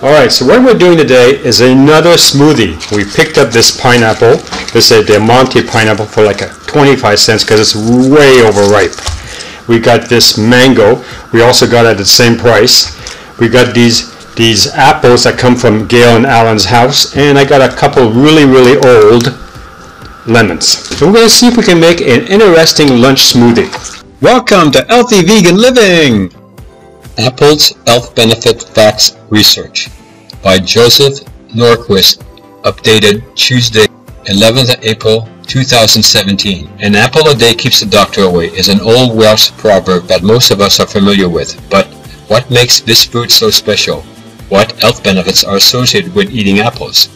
Alright, so what we're doing today is another smoothie. We picked up this pineapple. This is the Monte pineapple for like 25 cents because it's way overripe. We got this mango. We also got it at the same price. We got these apples that come from Gail and Alan's house. And I got a couple really old lemons. So we're going to see if we can make an interesting lunch smoothie. Welcome to Healthy Vegan Living! Apples Health Benefit Facts Research by Joseph Norquist, updated Tuesday, 11th April 2017. An apple a day keeps the doctor away is an old Welsh proverb that most of us are familiar with. But what makes this fruit so special? What health benefits are associated with eating apples?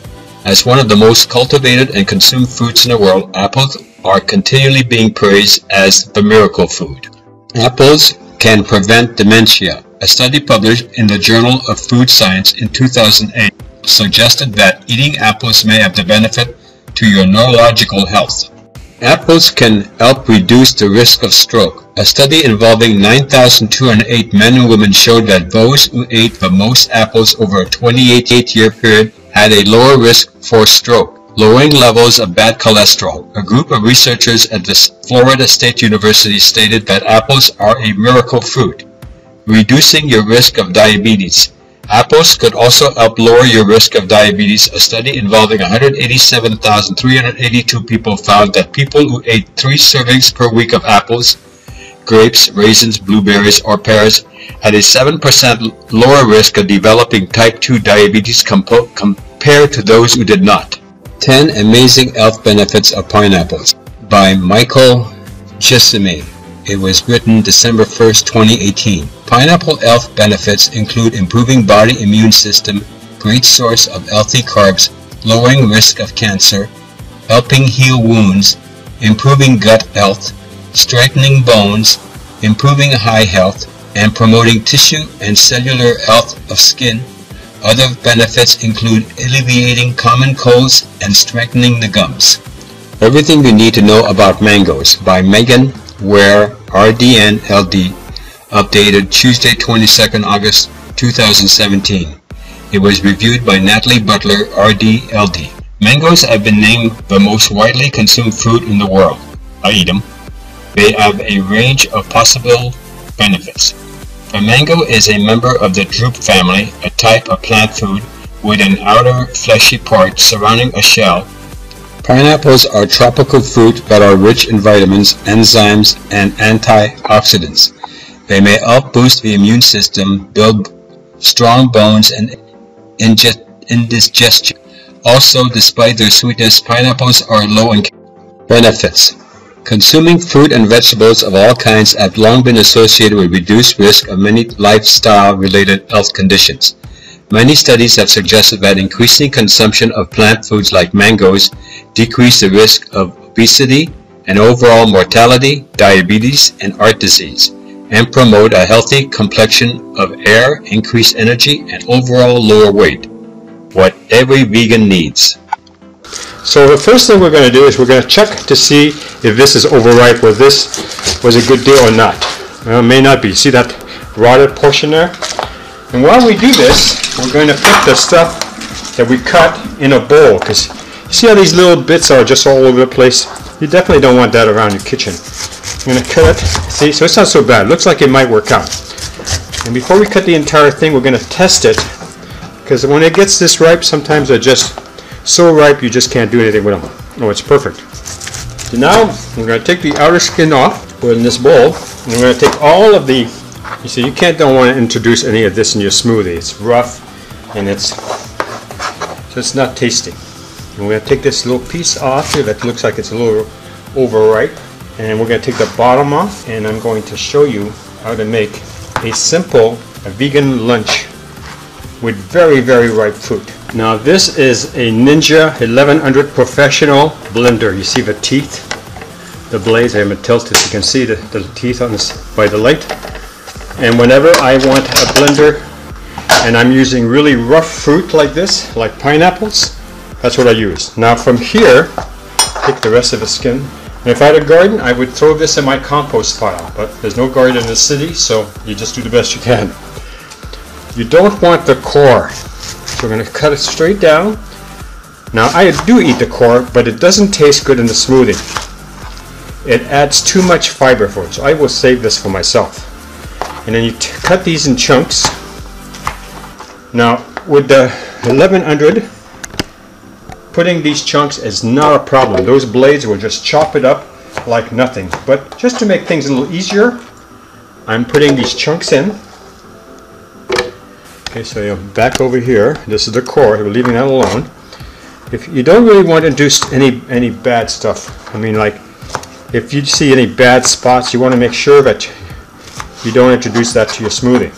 As one of the most cultivated and consumed fruits in the world, apples are continually being praised as the miracle food. Apples can prevent dementia. A study published in the Journal of Food Science in 2008 suggested that eating apples may have the benefit to your neurological health. Apples can help reduce the risk of stroke. A study involving 9,208 men and women showed that those who ate the most apples over a 28-year period had a lower risk for stroke. Lowering levels of bad cholesterol. A group of researchers at the Florida State University stated that apples are a miracle fruit, reducing your risk of diabetes. Apples could also help lower your risk of diabetes. A study involving 187,382 people found that people who ate 3 servings per week of apples, grapes, raisins, blueberries, or pears had a 7% lower risk of developing type 2 diabetes compared to those who did not. 10 Amazing Health Benefits of Pineapples by Michael ZOMEI. It was written December 1st, 2018. Pineapple health benefits include improving body immune system, great source of healthy carbs, lowering risk of cancer, helping heal wounds, improving gut health, strengthening bones, improving eye health, and promoting tissue and cellular health of skin. Other benefits include alleviating common colds and strengthening the gums. Everything you need to know about mangoes by Megan Ware, RDN LD, updated Tuesday, 22nd August 2017. It was reviewed by Natalie Butler, RD LD. Mangoes have been named the most widely consumed fruit in the world. I eat them. They have a range of possible benefits. The mango is a member of the drupe family, a type of plant food with an outer fleshy part surrounding a shell. Pineapples are tropical fruit that are rich in vitamins, enzymes, and antioxidants. They may help boost the immune system, build strong bones, and indigestion. Also, despite their sweetness, pineapples are low in benefits. Consuming fruit and vegetables of all kinds have long been associated with reduced risk of many lifestyle-related health conditions. Many studies have suggested that increasing consumption of plant foods like mangoes decrease the risk of obesity and overall mortality, diabetes, and heart disease, and promote a healthy complexion of hair, increased energy, and overall lower weight. What every vegan needs. So the first thing we're going to do is we're going to check to see if this is overripe, whether this was a good deal or not. Well, it may not be. See that rotted portion there? And while we do this, we're going to put the stuff that we cut in a bowl, because you see how these little bits are just all over the place? You definitely don't want that around your kitchen. I'm going to cut it. See, so it's not so bad. It looks like it might work out. And before we cut the entire thing, we're going to test it, because when it gets this ripe, sometimes they're just so ripe you just can't do anything with them. Oh, it's perfect. So now we're going to take the outer skin off, put it in this bowl, and we're going to take all of the, you see, you don't want to introduce any of this in your smoothie. It's rough and it's not tasty. And we're going to take this little piece off here that looks like it's a little overripe, and we're going to take the bottom off, and I'm going to show you how to make a simple vegan lunch with very ripe fruit. Now this is a Ninja 1100 professional blender. You see the teeth, the blades. I have it tilted so you can see the teeth on this by the light. And whenever I want a blender and I'm using really rough fruit like this, like pineapples, that's what I use. Now from here, take the rest of the skin. And if I had a garden, I would throw this in my compost pile, but there's no garden in the city, so you just do the best you can. You don't want the core. So we're going to cut it straight down. Now I do eat the core, but it doesn't taste good in the smoothie. It adds too much fiber for it, so I will save this for myself. And then you cut these in chunks. Now with the 1100, putting these chunks is not a problem. Those blades will just chop it up like nothing. But just to make things a little easier, I'm putting these chunks in. Okay, so you're back over here. This is the core. We're leaving that alone. If you don't really want to introduce any bad stuff, I mean, like if you see any bad spots, you want to make sure that you don't introduce that to your smoothie.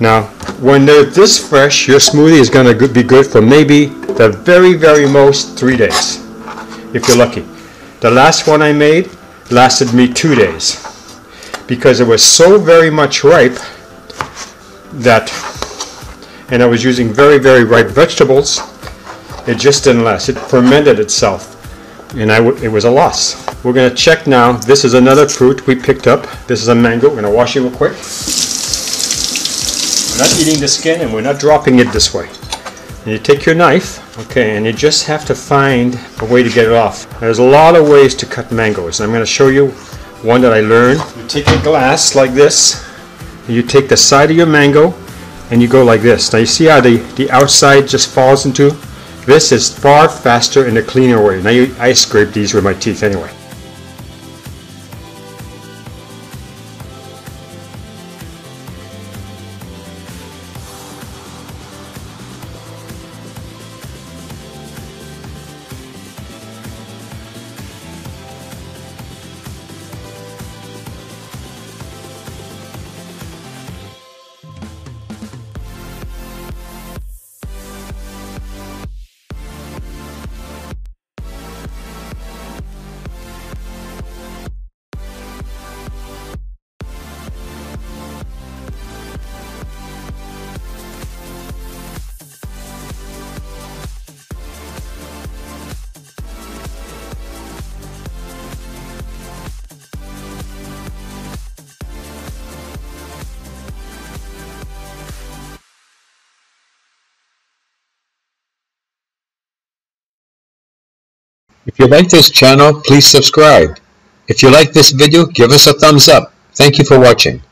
Now, when they're this fresh, your smoothie is going to be good for maybe the very most 3 days, if you're lucky. The last one I made lasted me 2 days because it was so very much ripe that, and I was using very ripe vegetables, it just didn't last. It fermented itself, and it was a loss. We're going to check now. This is another fruit we picked up. This is a mango. We're going to wash it real quick. We're not eating the skin, and we're not dropping it this way. And you take your knife, okay, and you just have to find a way to get it off. There's a lot of ways to cut mangoes, and I'm going to show you one that I learned. You take a glass like this, and you take the side of your mango, and you go like this. Now you see how the outside just falls into? This is far faster and a cleaner way. Now I scrape these with my teeth anyway. If you like this channel, please subscribe. If you like this video, give us a thumbs up. Thank you for watching.